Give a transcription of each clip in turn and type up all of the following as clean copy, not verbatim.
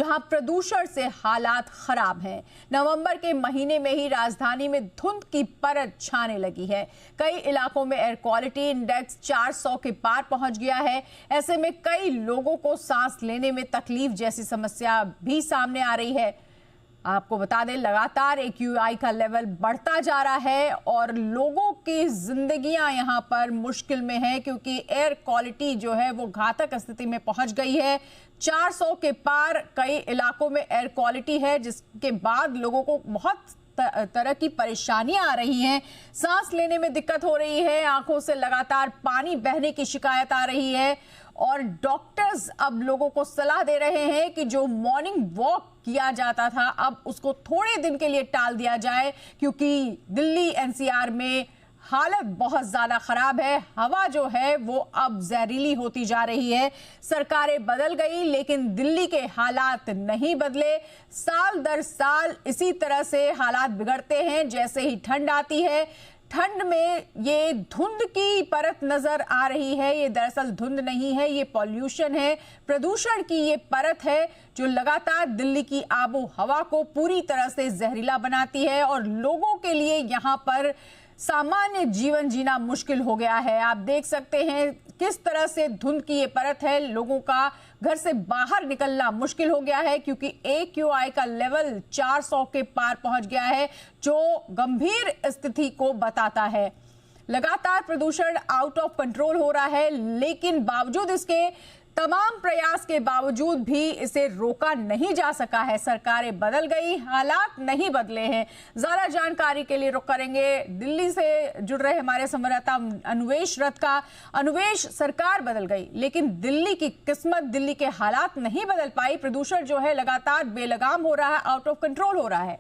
जहां प्रदूषण से हालात खराब हैं। नवंबर के महीने में ही राजधानी में धुंध की परत छाने लगी है। कई इलाकों में एयर क्वालिटी इंडेक्स 400 के पार पहुंच गया है। ऐसे में कई लोगों को सांस लेने में तकलीफ जैसी समस्या भी सामने आ रही है। आपको बता दें, लगातार AQI का लेवल बढ़ता जा रहा है और लोगों की जिंदगियां यहां पर मुश्किल में है, क्योंकि एयर क्वालिटी जो है वो घातक स्थिति में पहुंच गई है। 400 के पार कई इलाकों में एयर क्वालिटी है, जिसके बाद लोगों को बहुत तरह की परेशानियां आ रही हैं। सांस लेने में दिक्कत हो रही है, आंखों से लगातार पानी बहने की शिकायत आ रही है और डॉक्टर्स अब लोगों को सलाह दे रहे हैं कि जो मॉर्निंग वॉक किया जाता था अब उसको थोड़े दिन के लिए टाल दिया जाए, क्योंकि दिल्ली NCR में हालत बहुत ज्यादा खराब है। हवा जो है वो अब जहरीली होती जा रही है। सरकारें बदल गई लेकिन दिल्ली के हालात नहीं बदले। साल दर साल इसी तरह से हालात बिगड़ते हैं। जैसे ही ठंड आती है, ठंड में ये धुंध की परत नजर आ रही है। ये दरअसल धुंध नहीं है, ये पॉल्यूशन है, प्रदूषण की ये परत है जो लगातार दिल्ली की आबो हवा को पूरी तरह से जहरीला बनाती है और लोगों के लिए यहाँ पर सामान्य जीवन जीना मुश्किल हो गया है। आप देख सकते हैं किस तरह से धुंध की ये परत है। लोगों का घर से बाहर निकलना मुश्किल हो गया है, क्योंकि AQI का लेवल 400 के पार पहुंच गया है, जो गंभीर स्थिति को बताता है। लगातार प्रदूषण आउट ऑफ कंट्रोल हो रहा है, लेकिन बावजूद इसके, तमाम प्रयास के बावजूद भी इसे रोका नहीं जा सका है। सरकारें बदल गई, हालात नहीं बदले हैं। ज्यादा जानकारी के लिए रुख करेंगे दिल्ली से जुड़ रहे हमारे संवाददाता अनुवेश रथ का। अनुवेश, सरकार बदल गई लेकिन दिल्ली की किस्मत, दिल्ली के हालात नहीं बदल पाई। प्रदूषण जो है लगातार बेलगाम हो रहा है, आउट ऑफ कंट्रोल हो रहा है।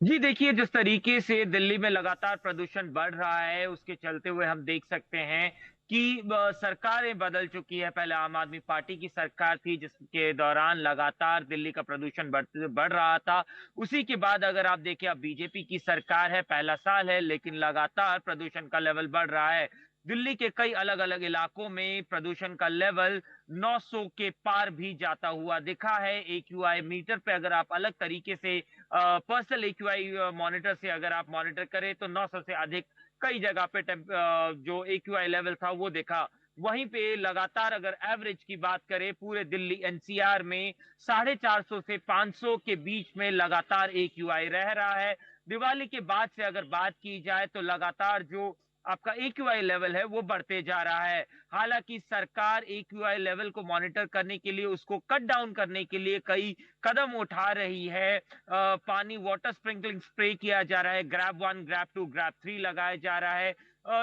जी देखिए, जिस तरीके से दिल्ली में लगातार प्रदूषण बढ़ रहा है उसके चलते हुए हम देख सकते हैं कि सरकारें बदल चुकी है। पहले आम आदमी पार्टी की सरकार थी जिसके दौरान लगातार दिल्ली का प्रदूषण बढ़ रहा था। उसी के बाद अगर आप देखें, अब बीजेपी की सरकार है, पहला साल है लेकिन लगातार प्रदूषण का लेवल बढ़ रहा है। दिल्ली के कई अलग अलग इलाकों में प्रदूषण का लेवल 900 के पार भी जाता हुआ दिखा है। AQI मीटर पे अगर आप अलग तरीके से पर्सनल AQI मॉनिटर से अगर आप मॉनिटर करें तो 900 से अधिक कई जगह पे जो AQI लेवल था वो देखा। वहीं पे लगातार अगर एवरेज की बात करें पूरे दिल्ली NCR में 450 से 500 के बीच में लगातार AQI रह रहा है। दिवाली के बाद से अगर बात की जाए तो लगातार जो आपका AQI लेवल है वो बढ़ते जा रहा है। हालांकि सरकार AQI लेवल को मॉनिटर करने के लिए, उसको कट डाउन करने के लिए कई कदम उठा रही है। पानी वाटर स्प्रिंकलिंग स्प्रे किया जा रहा है, ग्रैब 1, ग्रैब 2, ग्रैब 3 लगाया जा रहा है।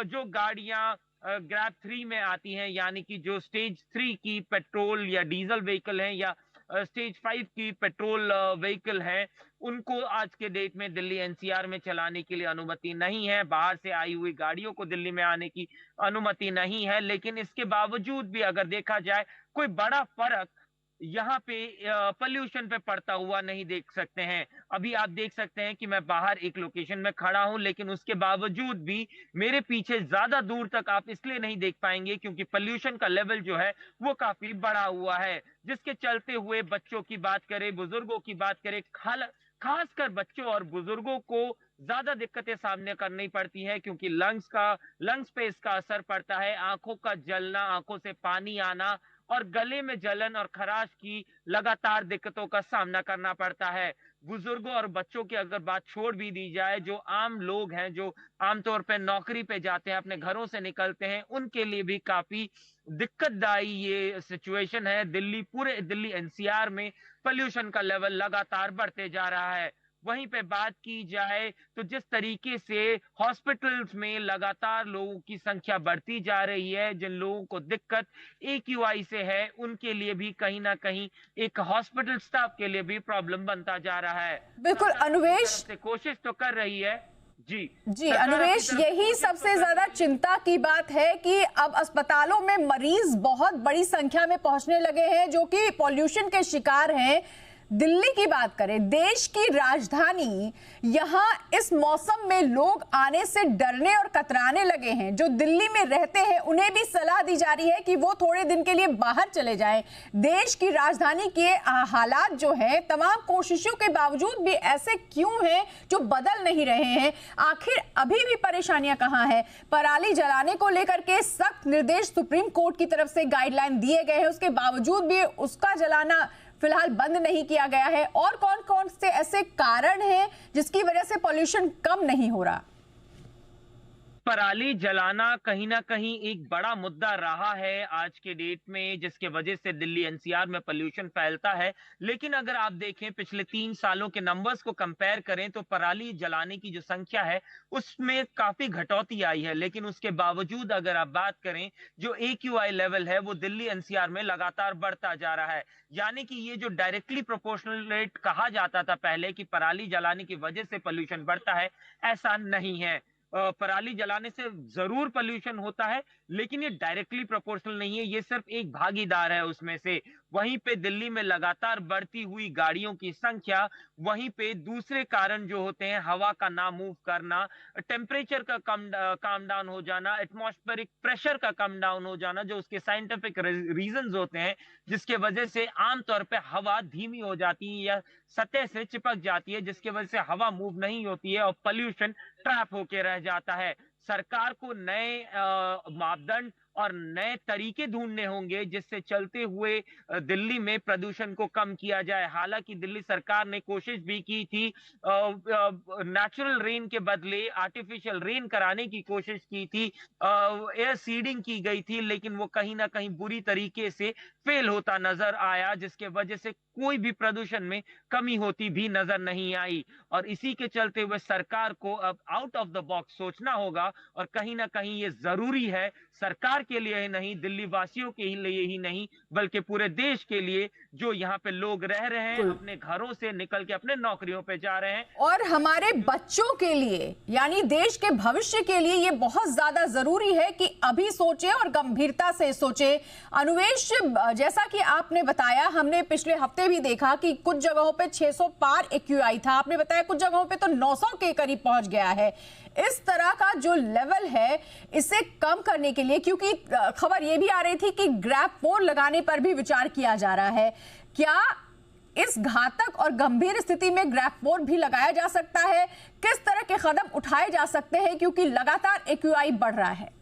जो गाड़ियां ग्रैब 3 में आती हैं, यानी कि जो स्टेज 3 की पेट्रोल या डीजल व्हीकल हैं या स्टेज 5 की पेट्रोल व्हीकल है, उनको आज के डेट में दिल्ली NCR में चलाने के लिए अनुमति नहीं है। बाहर से आई हुई गाड़ियों को दिल्ली में आने की अनुमति नहीं है। लेकिन इसके बावजूद भी अगर देखा जाए, कोई बड़ा फर्क यहाँ पे पोल्यूशन पे पड़ता हुआ नहीं देख सकते हैं। अभी आप देख सकते हैं कि मैं बाहर एक लोकेशन में खड़ा हूं, लेकिन उसके बावजूद भी मेरे पीछे ज्यादा दूर तक आप इसलिए नहीं देख पाएंगे क्योंकि पोल्यूशन का लेवल जो है वो काफी बढ़ा हुआ है, जिसके चलते हुए बच्चों की बात करें, बुजुर्गों की बात करें, खासकर बच्चों और बुजुर्गों को ज्यादा दिक्कतें सामने करनी पड़ती है, क्योंकि लंग्स पे इसका असर पड़ता है। आंखों का जलना, आंखों से पानी आना और गले में जलन और खराश की लगातार दिक्कतों का सामना करना पड़ता है। बुजुर्गों और बच्चों की अगर बात छोड़ भी दी जाए, जो आम लोग हैं, जो आमतौर पर नौकरी पे जाते हैं, अपने घरों से निकलते हैं, उनके लिए भी काफी दिक्कतदायी ये सिचुएशन है। पूरे दिल्ली NCR में पोल्यूशन का लेवल लगातार बढ़ते जा रहा है। वहीं पे बात की जाए तो जिस तरीके से हॉस्पिटल्स में लगातार लोगों की संख्या बढ़ती जा रही है, जिन लोगों को दिक्कत AQI से है, उनके लिए भी कहीं ना कहीं एक हॉस्पिटल स्टाफ के लिए भी प्रॉब्लम बनता जा रहा है। बिल्कुल अनुवेश, से कोशिश तो कर रही है। जी अनुवेश, यही सबसे ज्यादा चिंता की बात है कि अब अस्पतालों में मरीज बहुत बड़ी संख्या में पहुंचने लगे हैं जो कि पॉल्यूशन के शिकार हैं। दिल्ली की बात करें, देश की राजधानी, यहां इस मौसम में लोग आने से डरने और कतराने लगे हैं। जो दिल्ली में रहते हैं उन्हें भी सलाह दी जा रही है कि वो थोड़े दिन के लिए बाहर चले जाएं। देश की राजधानी के हालात जो हैं, तमाम कोशिशों के बावजूद भी ऐसे क्यों हैं जो बदल नहीं रहे हैं? आखिर अभी भी परेशानियां कहां हैं? पराली जलाने को लेकर के सख्त निर्देश सुप्रीम कोर्ट की तरफ से गाइडलाइन दिए गए हैं, उसके बावजूद भी उसका जलाना फिलहाल बंद नहीं किया गया है। और कौन कौन से ऐसे कारण हैं जिसकी वजह से पॉल्यूशन कम नहीं हो रहा? पराली जलाना कहीं ना कहीं एक बड़ा मुद्दा रहा है आज के डेट में, जिसके वजह से दिल्ली एनसीआर में पोल्यूशन फैलता है। लेकिन अगर आप देखें पिछले 3 सालों के नंबर्स को कंपेयर करें तो पराली जलाने की जो संख्या है उसमें काफी घटौती आई है। लेकिन उसके बावजूद अगर आप बात करें, जो AQI लेवल है वो दिल्ली एनसीआर में लगातार बढ़ता जा रहा है। यानी कि ये जो डायरेक्टली प्रोपोर्शनल रेट कहा जाता था पहले कि पराली जलाने की वजह से पोल्यूशन बढ़ता है, ऐसा नहीं है। पराली जलाने से जरूर पोल्यूशन होता है, लेकिन ये डायरेक्टली प्रोपोर्शनल नहीं है, ये सिर्फ एक भागीदार है उसमें से। वहीं पे दिल्ली में लगातार बढ़ती हुई गाड़ियों की संख्या, वहीं पे दूसरे कारण जो होते हैं, हवा का ना मूव करना, टेम्परेचर का काम डाउन हो जाना, एटमॉस्फेरिक प्रेशर का कम डाउन हो जाना, जो उसके साइंटिफिक रीजंस होते हैं, जिसके वजह से आमतौर पे हवा धीमी हो जाती है या सतह से चिपक जाती है, जिसकी वजह से हवा मूव नहीं होती है और पोल्यूशन ट्रैप होके रह जाता है। सरकार को नए मापदंड और नए तरीके ढूंढने होंगे जिससे चलते हुए दिल्ली में प्रदूषण को कम किया जाए। हालांकि दिल्ली सरकार ने कोशिश भी की थी, नेचुरल रेन के बदले आर्टिफिशियल रेन कराने की कोशिश की थी, एयर सीडिंग की गई थी, लेकिन वो कहीं ना कहीं बुरी तरीके से फेल होता नजर आया, जिसके वजह से कोई भी प्रदूषण में कमी होती भी नजर नहीं आई। और इसी के चलते हुए सरकार को अब आउट ऑफ द बॉक्स सोचना होगा और कहीं ना कहीं ये जरूरी है, सरकार के लिए ही नहीं, दिल्ली वासियों के लिए ही नहीं, बल्कि पूरे देश के लिए, जो यहाँ पे लोग रह रहे हैं, अपने घरों से निकल के अपने नौकरियों पे जा रहे हैं। और हमारे बच्चों के लिए, यानी देश के भविष्य के लिए ये बहुत ज्यादा जरूरी है कि अभी सोचे और गंभीरता से सोचे। अनुवेश, जैसा कि आपने बताया, हमने पिछले हफ्ते भी देखा कि कुछ जगहों पे 600 पार AQI था, आपने बताया कुछ जगहों पे तो 900 के करीब पहुंच गया है। इस तरह का जो लेवल है, इसे कम करने के लिए, क्योंकि खबर यह भी आ रही थी कि ग्रैप 4 लगाने पर भी विचार किया जा रहा है, क्या इस घातक और गंभीर स्थिति में ग्रैप 4 भी लगाया जा सकता है? किस तरह के कदम उठाए जा सकते हैं, क्योंकि लगातार AQI बढ़ रहा है?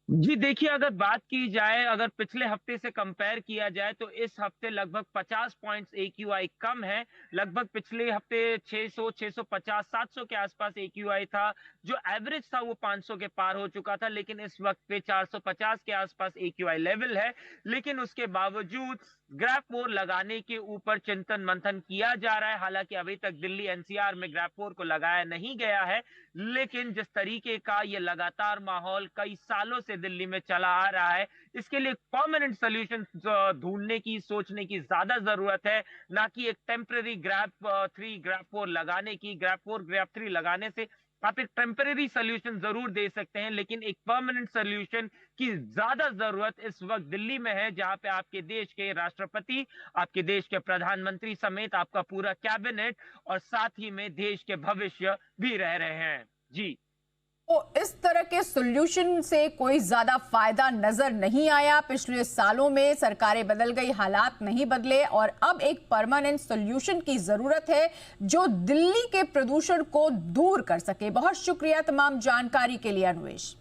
जी देखिए, अगर बात की जाए, अगर पिछले हफ्ते से कंपेयर किया जाए तो इस हफ्ते लगभग 50 पॉइंट्स AQI कम है। लगभग पिछले हफ्ते 600, 650, 700 के आसपास AQI था। जो एवरेज था वो 500 के पार हो चुका था, लेकिन इस वक्त पे 450 के आसपास AQI लेवल है। लेकिन उसके बावजूद ग्रैप 4 लगाने के ऊपर चिंतन मंथन किया जा रहा है। हालांकि अभी तक दिल्ली एनसीआर में ग्रैप 4 को लगाया नहीं गया है, लेकिन जिस तरीके का ये लगातार माहौल कई सालों से दिल्ली में चला आ रहा है, इसके लिए परमानेंट सॉल्यूशन ढूंढने की, सोचने की ज्यादा जरूरत है, ना कि एक टेम्पररी ग्रैप 3 ग्रैप 4 लगाने की। ग्रैप 4 ग्रैप 3 लगाने से आप एक टेम्पररी सॉल्यूशन जरूर दे सकते हैं, लेकिन एक परमानेंट सॉल्यूशन की ज्यादा जरूरत इस वक्त दिल्ली में है, जहां पे आपके देश के राष्ट्रपति, आपके देश के प्रधानमंत्री समेत आपका पूरा कैबिनेट और साथ ही में देश के भविष्य भी रह रहे हैं। जी, तो इस तरह के सॉल्यूशन से कोई ज्यादा फायदा नजर नहीं आया। पिछले सालों में सरकारें बदल गई, हालात नहीं बदले, और अब एक परमानेंट सॉल्यूशन की जरूरत है जो दिल्ली के प्रदूषण को दूर कर सके। बहुत शुक्रिया तमाम जानकारी के लिए अनुवेश।